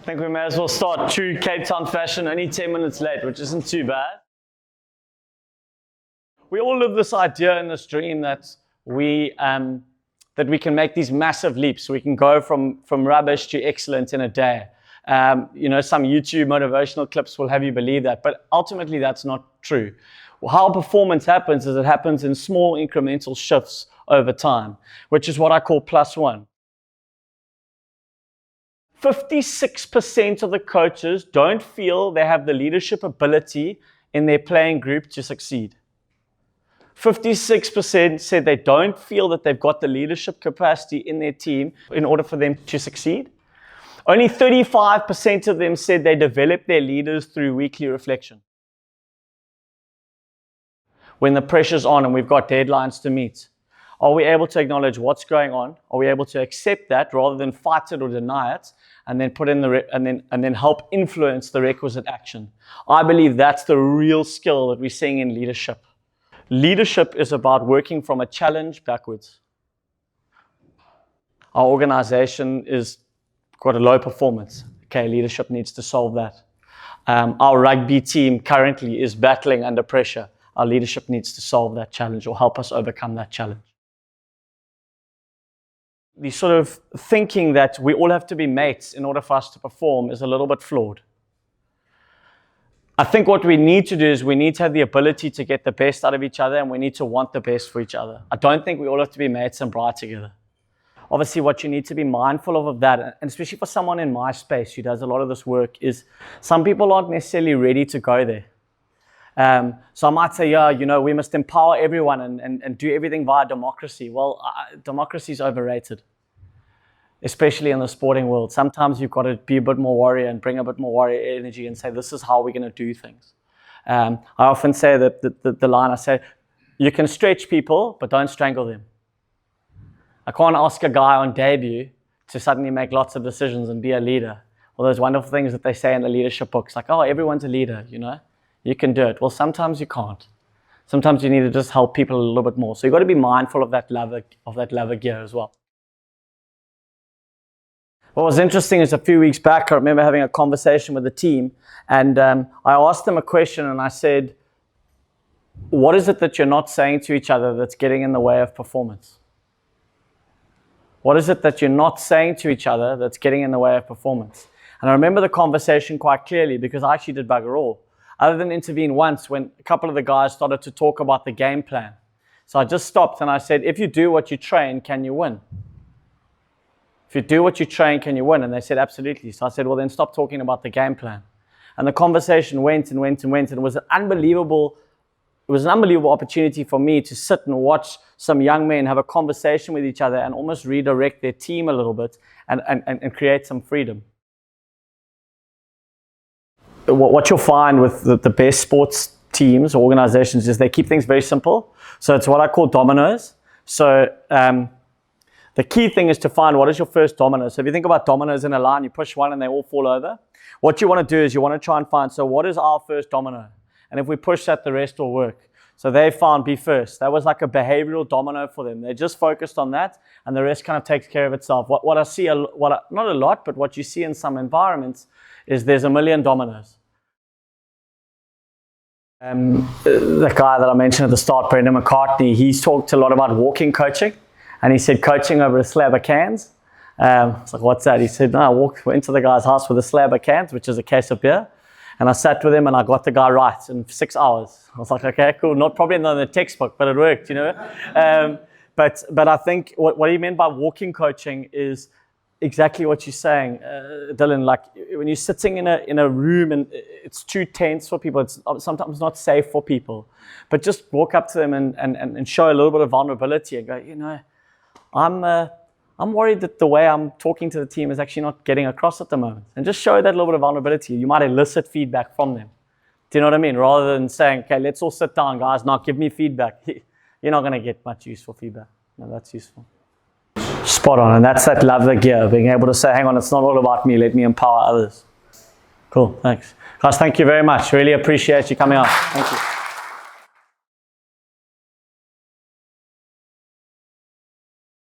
I think we may as well start true Cape Town fashion, only 10 minutes late, which isn't too bad. We all live this idea and this dream that we can make these massive leaps. We can go from rubbish to excellent in a day. Some YouTube motivational clips will have you believe that, but ultimately that's not true. How performance happens is it happens in small incremental shifts over time, which is what I call +1. 56% of the coaches don't feel they have the leadership ability in their playing group to succeed. 56% said they don't feel that they've got the leadership capacity in their team in order for them to succeed. Only 35% of them said they develop their leaders through weekly reflection. When the pressure's on and we've got deadlines to meet, are we able to acknowledge what's going on? Are we able to accept that rather than fight it or deny it, and then put in and then help influence the requisite action? I believe that's the real skill that we're seeing in leadership. Leadership is about working from a challenge backwards. Our organization is got a low performance. Okay, leadership needs to solve that. Our rugby team currently is battling under pressure. Our leadership needs to solve that challenge or help us overcome that challenge. The sort of thinking that we all have to be mates in order for us to perform is a little bit flawed. I think what we need to do is we need to have the ability to get the best out of each other, and we need to want the best for each other. I don't think we all have to be mates and bright together. Obviously, what you need to be mindful of that, and especially for someone in my space who does a lot of this work, is some people aren't necessarily ready to go there. So I might say, we must empower everyone and do everything via democracy. Well, democracy is overrated, especially in the sporting world. Sometimes you've got to be a bit more warrior and bring a bit more warrior energy and say, this is how we're going to do things. I often say that the line, I say, you can stretch people, but don't strangle them. I can't ask a guy on debut to suddenly make lots of decisions and be a leader. All those wonderful things that they say in the leadership books, like, oh, everyone's a leader, you can do it. Well, sometimes you can't. Sometimes you need to just help people a little bit more. So you've got to be mindful of that lever gear as well. What was interesting is a few weeks back, I remember having a conversation with the team, and I asked them a question, and I said, what is it that you're not saying to each other that's getting in the way of performance? What is it that you're not saying to each other that's getting in the way of performance? And I remember the conversation quite clearly because I actually did bugger all, other than intervene once when a couple of the guys started to talk about the game plan. So I just stopped and I said, if you do what you train, can you win? If you do what you train, can you win? And they said, absolutely. So I said, well, then stop talking about the game plan. And the conversation went and went and went. And it was an unbelievable opportunity for me to sit and watch some young men have a conversation with each other and almost redirect their team a little bit and create some freedom. What you'll find with the best sports teams or organizations is they keep things very simple. So it's what I call dominoes. So the key thing is to find what is your first domino. So if you think about dominoes in a line, you push one and they all fall over. What you want to do is you want to try and find, so what is our first domino? And if we push that, the rest will work. So they found be first. That was like a behavioral domino for them. They just focused on that, and the rest kind of takes care of itself. What I see, not a lot, but what you see in some environments is there's a million dominoes. The guy that I mentioned at the start, Brendan McCartney, he's talked a lot about walking coaching. And he said, coaching over a slab of cans. I was like, what's that? He said, no, I went to the guy's house with a slab of cans, which is a case of beer. And I sat with him and I got the guy right in 6 hours. I was like, okay, cool. Probably not in the textbook, but it worked, But I think what he meant by walking coaching is exactly what you're saying, Dylan. Like when you're sitting in a room and it's too tense for people, it's sometimes not safe for people. But just walk up to them and show a little bit of vulnerability and go, I'm worried that the way I'm talking to the team is actually not getting across at the moment. And just show that little bit of vulnerability. You might elicit feedback from them. Do you know what I mean? Rather than saying, okay, let's all sit down, guys, now give me feedback. You're not going to get much useful feedback. No, that's useful. Spot on. And that's that love the gear, being able to say, hang on, it's not all about me. Let me empower others. Cool. Thanks. Guys, thank you very much. Really appreciate you coming out. Thank you.